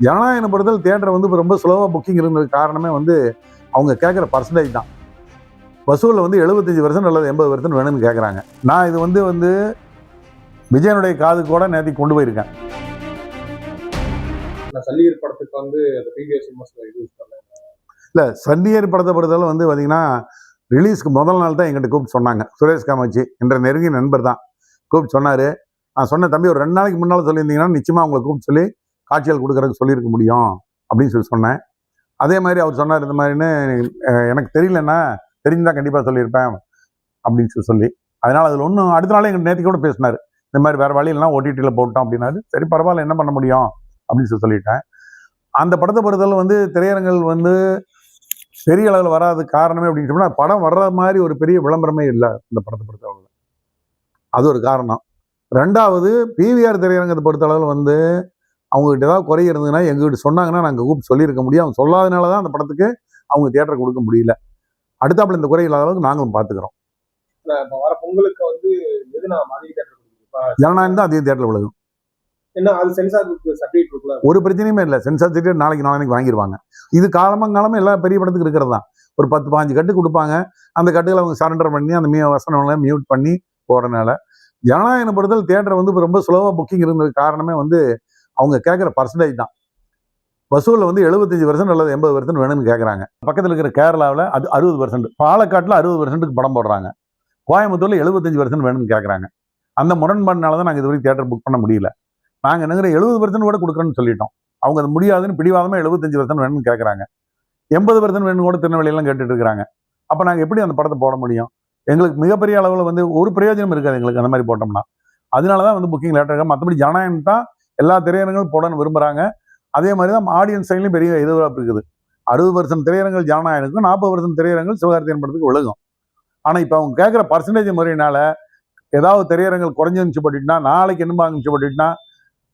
ஜனநாயக படத்தில் தியேட்டர் வந்து இப்போ ரொம்ப ஸ்லோவாக புக்கிங் இருந்தது காரணமே வந்து அவங்க கேட்குற பர்சன்டேஜ் தான். வசூலில் வந்து 75% அல்லது 80% வேணும்னு கேட்குறாங்க. நான் இது வந்து விஜயனுடைய காதுக்கு கூட நேற்று கொண்டு போயிருக்கேன். சல்லியர் படத்துக்கு வந்து ப்ரீவியஸ் யூஸ் பண்ணேன். இல்லை, சல்லியர் படத்தை பொறுத்தவரை வந்து பார்த்தீங்கன்னா ரிலீஸ்க்கு முதல் நாள் தான் எங்கிட்ட கூப்பிட்டு சொன்னாங்க. சுரேஷ் காமாட்சி என்ற நெருங்கிய நண்பர் தான் கூப்பிட்டு சொன்னார். நான் சொன்ன தம்பி ஒரு 2 நாளைக்கு முன்னால் சொல்லியிருந்தீங்கன்னா நிச்சயமாக அவங்களை கூப்பிட்டு சொல்லி காட்சிகள் கொடுக்குறதுக்கு சொல்லியிருக்க முடியும் அப்படின்னு சொல்லி சொன்னேன். அதே மாதிரி அவர் சொன்னார், இந்த மாதிரின்னு எனக்கு தெரியலன்னா தெரிஞ்சுதான் கண்டிப்பாக சொல்லியிருப்பேன் அப்படின்னு சொல்லி அதனால் அதில் ஒன்றும் அடுத்த நாளே எங்கள் நேற்று கூட பேசினார். இந்த மாதிரி வேறு வழியிலாம் ஓடிடியில் போட்டோம் அப்படின்னாரு. சரி பரவாயில்ல, என்ன பண்ண முடியும் அப்படின்னு சொல்லிட்டேன். அந்த படத்தை பொறுத்தவரை வந்து திரையரங்கள் வந்து பெரிய அளவில் வராது காரணமே அப்படின்னு சொன்னால் படம் வர்ற மாதிரி ஒரு பெரிய விளம்பரமே இல்லை இந்த படத்தை பொறுத்தளவில். அது ஒரு காரணம். 2வது பிவிஆர் திரையரங்கத்தை பொறுத்தளவில் வந்து அவங்ககிட்ட ஏதாவது குறை இருந்ததுன்னா எங்ககிட்ட சொன்னாங்கன்னா நாங்கள் கூப்பிட்டு சொல்லியிருக்க முடியும். அவங்க சொல்லாதனால தான் அந்த படத்துக்கு அவங்க தியேட்டர் கொடுக்க முடியல. அடுத்தாப்புல இந்த குறை இல்லாத அளவுக்கு நாங்களும் பார்த்துக்கிறோம். வர பொங்கலுக்கு வந்து எது நான் ஜனநாயகம் தான் அதிக தியேட்டர் விழுகும். என்ன அது சென்சார் சர்டிஃபிகேட் இருக்குல்ல, ஒரு பிரச்சனையுமே இல்லை. சென்சார் சர்டிஃபிகேட் நாளைக்கு வாங்கிடுவாங்க. இது காலமாக எல்லா பெரிய படத்துக்கு இருக்கிறது தான். ஒரு 10-15 கட்டு கொடுப்பாங்க. அந்த கட்டுகளை அவங்க சரண்டர் பண்ணி அந்த வசனங்களை மியூட் பண்ணி போகிறனால ஜனநாயக படத்தில் தியேட்டர் வந்து இப்போ ரொம்ப ஸ்லோவாக புக்கிங் இருந்தது காரணமே வந்து அவங்க கேட்குற பர்சன்டேஜ் தான். வசூலில் வந்து 75% அல்லது 80% வேணும்னு கேட்குறாங்க. பக்கத்தில் இருக்கிற கேரளாவில் அது 60%, பாலக்காட்டில் 60%க்கு படம் போடுறாங்க, கோயம்புத்தூரில் 75% வேணும்னு கேட்குறாங்க. அந்த முரண்பாடுனால தான் நாங்கள் இதுவரைக்கும் தியேட்டர் புக் பண்ண முடியல. நாங்கள் என்னங்கிற 70% கூட கொடுக்குறோன்னு சொல்லிட்டோம். அவங்க அது முடியாதுன்னு பிடிவாதமாக 75% வேணும்னு கேட்குறாங்க. 80% வேணும் கூட திருநெல்வேலியெல்லாம் கேட்டுட்டு இருக்கிறாங்க. அப்போ நாங்கள் எப்படி அந்த படத்தை போட முடியும்? எங்களுக்கு மிகப்பெரிய அளவில் வந்து ஒரு பிரயோஜனம் இருக்காது எங்களுக்கு அந்த மாதிரி போட்டோம்னா. அதனால தான் வந்து புக்கிங் லேட்டாக இருக்க. மற்றபடி ஜனநாயகம் தான் எல்லா திரையரங்களும் போடணும்னு விரும்புகிறாங்க. அதே மாதிரி தான் ஆடியன்ஸ் சைட்லையும் பெரிய எதிர்பார்ப்பு இருக்குது. 60% திரையரங்கள் ஜனநாயகனுக்கும் 40% திரையரங்கள் சிவகார்த்திகேயன் படத்துக்கு விழுகும். ஆனால் இப்போ அவங்க கேட்குற பர்சன்டேஜ் முறையினால ஏதாவது திரையரங்கள் குறைஞ்சு போட்டுட்டுனா நாளைக்கு என்னமா போட்டுட்டுனா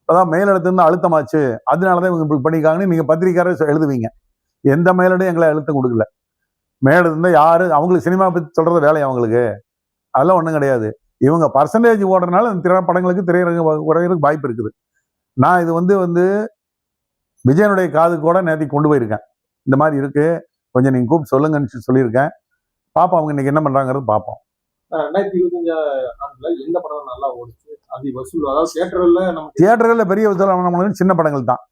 அதான் மேலிடத்துலேருந்து அழுத்தமாச்சு, அதனால தான் இவங்க இப்படி பண்ணிக்காங்கன்னு நீங்கள் பத்திரிக்கையாளர் எழுதுவீங்க. எந்த மேலிடம் எங்களை அழுத்தம் கொடுக்கல. மேலிருந்து யாரு அவங்களுக்கு சினிமா பற்றி சொல்கிறது வேலை அவங்களுக்கு அதெல்லாம் ஒன்றும் கிடையாது. இவங்க பர்சன்டேஜ் ஓடுறதுனால அந்த திரைப்படங்களுக்கு திரையரங்கு குறையிறதுக்கு வாய்ப்பு இருக்குது. நான் இது வந்து விஜயனுடைய காதுக்கு கூட நேற்று கொண்டு போயிருக்கேன். இந்த மாதிரி இருக்கு, கொஞ்சம் நீங்கள் கூப்பிட்டு சொல்லுங்கன்னு சொல்லியிருக்கேன். பார்ப்போம் அவங்க இன்னைக்கு என்ன பண்ணுறாங்கிறது பார்ப்போம். 2025 எந்த படம் நல்லா ஓடிச்சு அது வசூல்? அதாவது தியேட்டர்ல பெரிய வசூல் சின்ன படங்கள் தான்.